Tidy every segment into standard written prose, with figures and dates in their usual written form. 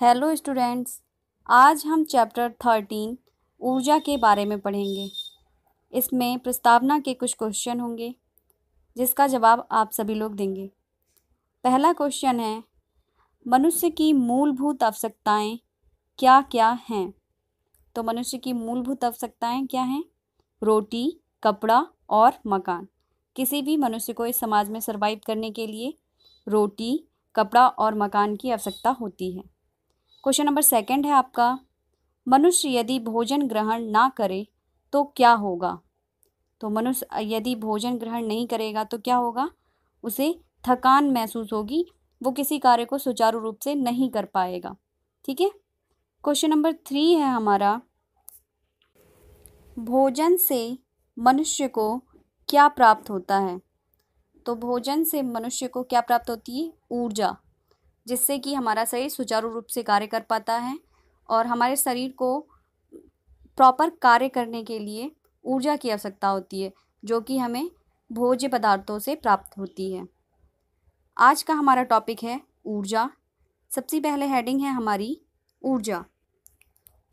Hello students, आज हम chapter 13 ऊर्जा के बारे में पढ़ेंगे। इसमें प्रस्तावना के कुछ क्वेश्चन होंगे जिसका जवाब आप सभी लोग देंगे। पहला क्वेश्चन है, मनुष्य की मूलभूत आवश्यकताएं क्या क्या हैं? तो मनुष्य की मूलभूत आवश्यकताएं क्या हैं? रोटी, कपड़ा और मकान। किसी भी मनुष्य को इस समाज में सर्वाइव करने के लिए रोटी, कपड़ा और मकान की आवश्यकता होती है। क्वेश्चन नंबर 2 है आपका, मनुष्य यदि भोजन ग्रहण ना करे तो क्या होगा? तो मनुष्य यदि भोजन ग्रहण नहीं करेगा तो क्या होगा? उसे थकान महसूस होगी, वो किसी कार्य को सुचारू रूप से नहीं कर पाएगा। ठीक है। क्वेश्चन नंबर 3 है हमारा, भोजन से मनुष्य को क्या प्राप्त होता है? तो भोजन से मनुष्य को क्या प्राप्त होती है? ऊर्जा, जिससे कि हमारा शरीर सुचारू रूप से कार्य कर पाता है और हमारे शरीर को प्रॉपर कार्य करने के लिए ऊर्जा की आवश्यकता होती है, जो कि हमें भोज्य पदार्थों से प्राप्त होती है। आज का हमारा टॉपिक है ऊर्जा। सबसे पहले हेडिंग है हमारी ऊर्जा।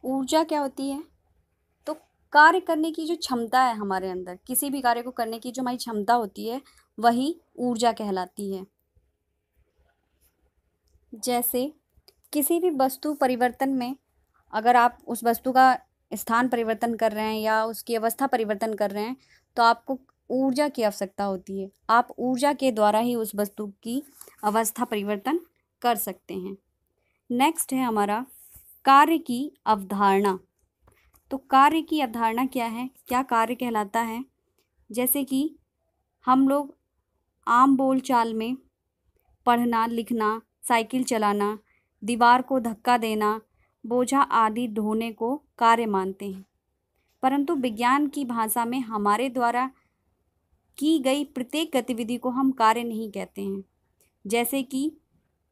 ऊर्जा क्या होती है? तो कार्य करने की जो क्षमता है हमारे अंदर, किसी भी कार्य को करने की जो हमारी क्षमता होती है, वही ऊर्जा कहलाती है। जैसे किसी भी वस्तु परिवर्तन में अगर आप उस वस्तु का स्थान परिवर्तन कर रहे हैं या उसकी अवस्था परिवर्तन कर रहे हैं तो आपको ऊर्जा की आवश्यकता होती है। आप ऊर्जा के द्वारा ही उस वस्तु की अवस्था परिवर्तन कर सकते हैं। नेक्स्ट है हमारा कार्य की अवधारणा। तो कार्य की अवधारणा क्या है? क्या कार्य कहलाता है? जैसे कि हम लोग आम बोलचाल में पढ़ना, लिखना, साइकिल चलाना, दीवार को धक्का देना, बोझा आदि ढोने को कार्य मानते हैं, परंतु विज्ञान की भाषा में हमारे द्वारा की गई प्रत्येक गतिविधि को हम कार्य नहीं कहते हैं। जैसे कि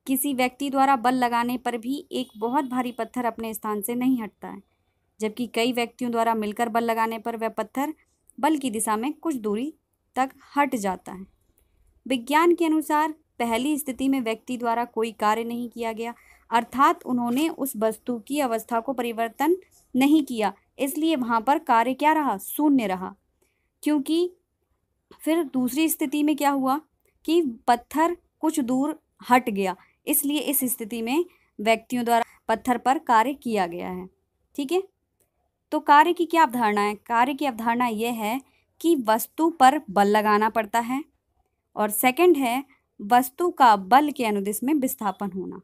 किसी व्यक्ति द्वारा बल लगाने पर भी एक बहुत भारी पत्थर अपने स्थान से नहीं हटता है, जबकि कई व्यक्तियों द्वारा मिलकर बल लगाने पर वह पत्थर बल की दिशा में कुछ दूरी तक हट जाता है। विज्ञान के अनुसार पहली स्थिति में व्यक्ति द्वारा कोई कार्य नहीं किया गया, अर्थात उन्होंने उस वस्तु की अवस्था को परिवर्तन नहीं किया, इसलिए वहाँ पर कार्य क्या रहा? शून्य रहा। क्योंकि फिर दूसरी स्थिति में क्या हुआ कि पत्थर कुछ दूर हट गया, इसलिए इस स्थिति में व्यक्तियों द्वारा पत्थर पर कार्य किया गया है। ठीक है। तो कार्य की क्या अवधारणा है? कार्य की अवधारणा यह है कि वस्तु पर बल लगाना पड़ता है, और सेकंड है वस्तु का बल के अनुदिश में विस्थापन होना।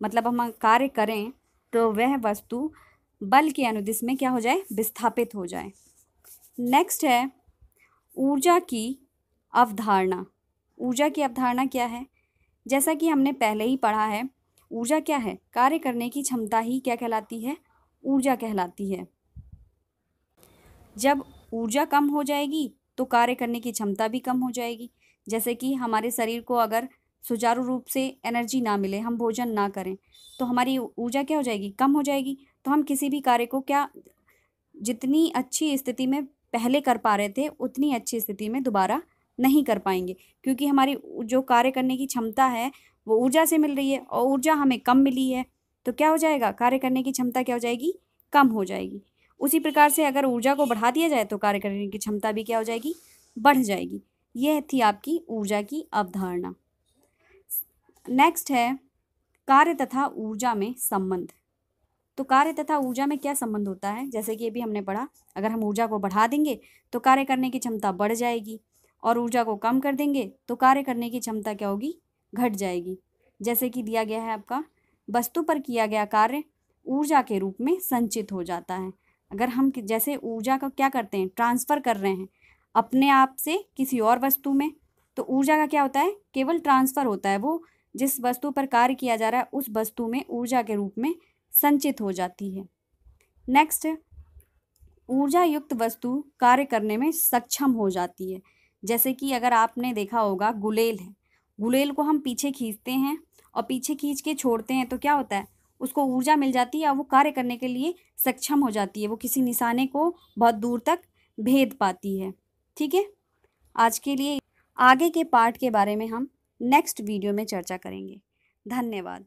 मतलब हम कार्य करें तो वह वस्तु बल के अनुदिश में क्या हो जाए? विस्थापित हो जाए। नेक्स्ट है ऊर्जा की अवधारणा। ऊर्जा की अवधारणा क्या है? जैसा कि हमने पहले ही पढ़ा है, ऊर्जा क्या है? कार्य करने की क्षमता ही क्या कहलाती है? ऊर्जा कहलाती है। जब ऊर्जा कम हो जाएगी तो कार्य करने की क्षमता भी कम हो जाएगी। जैसे कि हमारे शरीर को अगर सुचारू रूप से एनर्जी ना मिले, हम भोजन ना करें, तो हमारी ऊर्जा क्या हो जाएगी? कम हो जाएगी। तो हम किसी भी कार्य को क्या जितनी अच्छी स्थिति में पहले कर पा रहे थे उतनी अच्छी स्थिति में दोबारा नहीं कर पाएंगे, क्योंकि हमारी जो कार्य करने की क्षमता है वो ऊर्जा से मिल रही है और ऊर्जा हमें कम मिली है, तो क्या हो जाएगा? कार्य करने की क्षमता क्या हो जाएगी? कम हो जाएगी। उसी प्रकार से अगर ऊर्जा को बढ़ा दिया जाए तो कार्य करने की क्षमता भी क्या हो जाएगी? बढ़ जाएगी। यह थी आपकी ऊर्जा की अवधारणा। नेक्स्ट है कार्य तथा ऊर्जा में संबंध। तो कार्य तथा ऊर्जा में क्या संबंध होता है? जैसे कि अभी हमने पढ़ा, अगर हम ऊर्जा को बढ़ा देंगे तो कार्य करने की क्षमता बढ़ जाएगी, और ऊर्जा को कम कर देंगे तो कार्य करने की क्षमता क्या होगी? घट जाएगी। जैसे कि दिया गया है आपका, वस्तु पर किया गया कार्य ऊर्जा के रूप में संचित हो जाता है। अगर हम जैसे ऊर्जा का क्या करते हैं? ट्रांसफ़र कर रहे हैं अपने आप से किसी और वस्तु में, तो ऊर्जा का क्या होता है? केवल ट्रांसफ़र होता है, वो जिस वस्तु पर कार्य किया जा रहा है उस वस्तु में ऊर्जा के रूप में संचित हो जाती है। नेक्स्ट, ऊर्जा युक्त वस्तु कार्य करने में सक्षम हो जाती है। जैसे कि अगर आपने देखा होगा, गुलेल है, गुलेल को हम पीछे खींचते हैं और पीछे खींच के छोड़ते हैं तो क्या होता है? उसको ऊर्जा मिल जाती है और वो कार्य करने के लिए सक्षम हो जाती है, वो किसी निशाने को बहुत दूर तक भेद पाती है। ठीक है। आज के लिए आगे के पार्ट के बारे में हम नेक्स्ट वीडियो में चर्चा करेंगे। धन्यवाद।